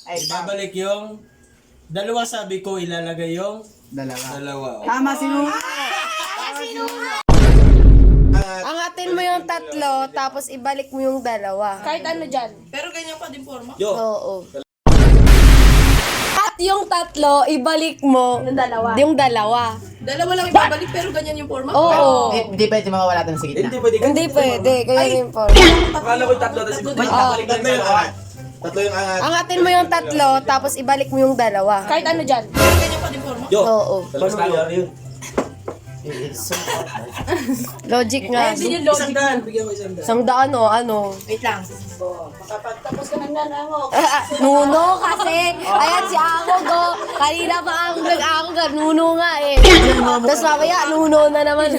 Ibabalik yung dalawa, sabi ko ilalagay yung dalawa. Tama, sino? Angatin mo yung tatlo, tapos ibalik mo yung dalawa. Kahit ano dyan. Pero ganyan pa din forma. Yo. Oo. At yung tatlo, ibalik mo Yung dalawa. yung dalawa. Dalawa lang ibabalik pero ganyan yung forma. Oo. Hindi pwede mawawala doon sa gitna. Hindi pwede. Hindi pwede, kaya yung forma. Akala ko tatlo, tapos tatlo yung angat. Tatlo yung angat. Angatin mo yung tatlo, tapos ibalik mo yung dalawa. Kahit ano dyan. Pero ganyan pa din forma. Yo. Oo. Tapos tayo yun. Logic nga. Hindi yung logic. Isang daan. Bigyan ko isang daan. Isang daan o ano. Wait lang. Makapagtapos ka ng nanangok. Nuno kasi. Ayan si Akog o. Kanina pa ako nag-akog ka. Nuno nga eh. Tapos mamaya, Nuno na naman.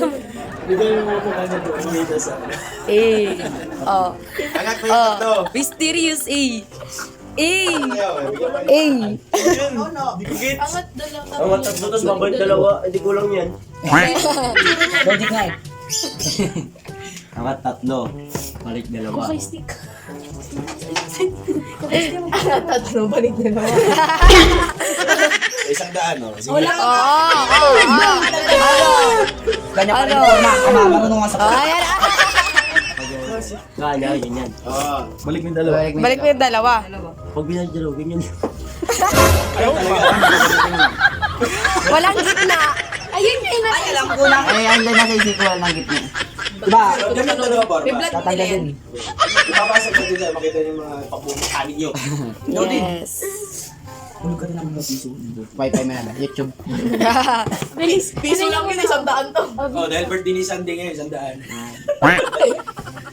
Bigyan mo po kanya doon. Sumita sa Eh. Oh. angat mo yung tatlo. Mysterious eh. Eh. Ayaw, Eh. Dikit. Angat dalawa. Angat tatlo, tapos babalik dalawa. Hindi kulang yan. Logic na eh. Angat tatlo. Balik dalawa. Okay, stick. Tatlo balik na naman. Isang daan, no? Sige. Oo. Ganyan pa rin yung forma. Marunong nga sa forma. Ayan. Kanya, ganyan. Oo. Balik mo yung dalawa. Balik mo yung dalawa. Pag binalik dalawa, ganyan. Walang gitna. Ayun yun. Ay, alam ko na. Eh, andyan na sa isikual ng gitna. Diba? Ganyan dalawa, Barba. May vlog Tatanggal nila din. Ipapasok ko dito, makita niyo yung mga pagbubukanin niyo. Yes. Wi-Fi mo na. YouTube. Bilis. Piso lang yun, 100 to. Oh, dahil birthday ni Sandy ngayon, 100.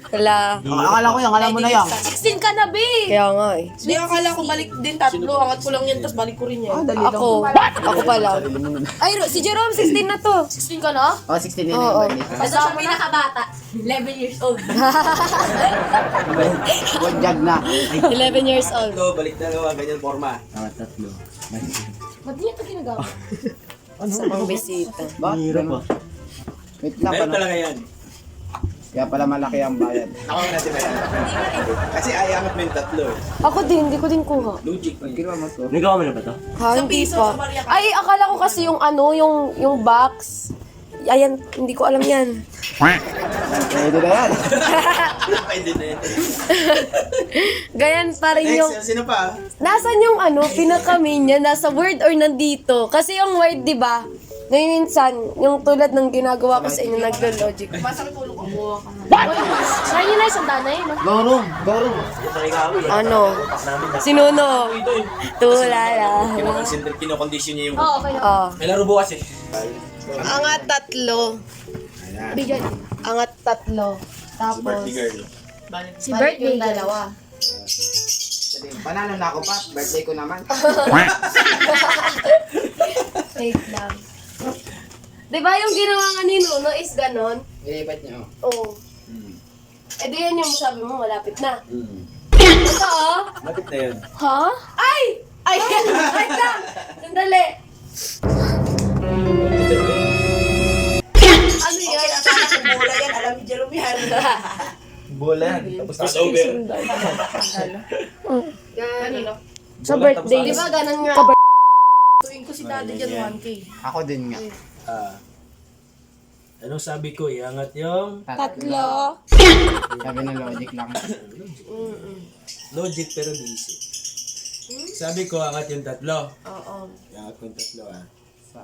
Wala. Akala ko yan, alam mo na yan. 16 ka na, be. Kaya nga eh. Hindi, akala ko balik din tatlo. Angat ko lang yan, tapos balik ko rin yan. Dali lang. Ako pala. Ay, si Jerome, 16 na to. 16 ka na? Oh, 16 din Oo. yung birthday. Basta siya pinakabata. 11 years old. Bunyag na. 11 years old. Tatlo, balik dalawa, ganyan forma. Tatlo. Ba't niya ito ginagawa? Ang bisita. Bakit? Hirap Wait lang. Meron Ano? talaga yan. Kaya pala malaki ang bayad. Ako na natin ba yan? Kasi ayamat mo yung tatlo eh. Ako din, hindi ko din kuha. Logic pa yun. Ginawa mo to. Nagawa mo na ba ito? Ha, Sa hindi piso, pa. sa Maria ka. Ay, akala ko kasi yung ano, yung box. Ayan, hindi ko alam yan. Pwede na yan. Pwede na yun. Ganyan pa rin yung... Next, sino pa? Nasaan yung ano, pinaka-main niya? Nasa Word or nandito? Kasi yung Word, di ba? Ngayon minsan, yung tulad ng ginagawa ko sa inyo, naglo-logic. Pasang ulo ko. What? Saan yun na isang dana yun? Go room. Go room. Ano? Sinuno. Tulala. Kinokondisyon niya yung... Oo, okay na. Oh. May laro bukas eh. Angat tatlo. Bigyan. Angat tatlo. Tapos, Birthday girl. Si birthday yung dalawa. Panalo na ako pa. Birthday ko naman. Wait lang. Di ba yung ginawa nga ni Nuno is ganon? Ilipat niyo. Oo. Eh di yan yung sabi mo, malapit na. Hmm. Ito oh. Bakit na yun? Ha? Ay! Ay! Wait lang! Sandali! Ano yan? Bola yan, alam ni Jerome yan. Bola yan. Tapos crossover. Kanino? Sa birthday. Di ba ganon nga? Tuwing ko si daddy dyan 1K. Ako din nga. Anong sabi ko? Iangat yung Tatlo. Sabi na logic lang. logic pero basic. Sabi ko, angat yung tatlo. Oo. Iangat ko yung tatlo ah. Sa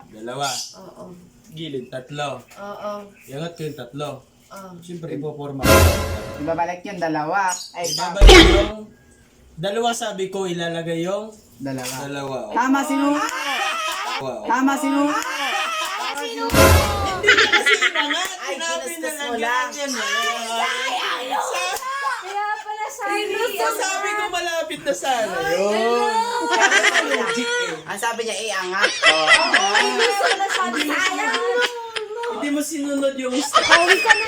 Dalawa. Oo. Gilid, tatlo. Oo. Iangat ko yung tatlo. Siyempre, ipoporma. Ibabalik yung dalawa. Ay, Ibabalik yung dalawa, sabi ko, ilalagay yung dalawa. dalawa. Oh. Tama, sino? Wow. Tama, sino? Ay, kinaskas mo lang. Kaya pala sabi Sabi ko malapit na sana yun. Logic eh. Ang sabi niya, angat. Hindi mo sinunod yung Pauwi ka na.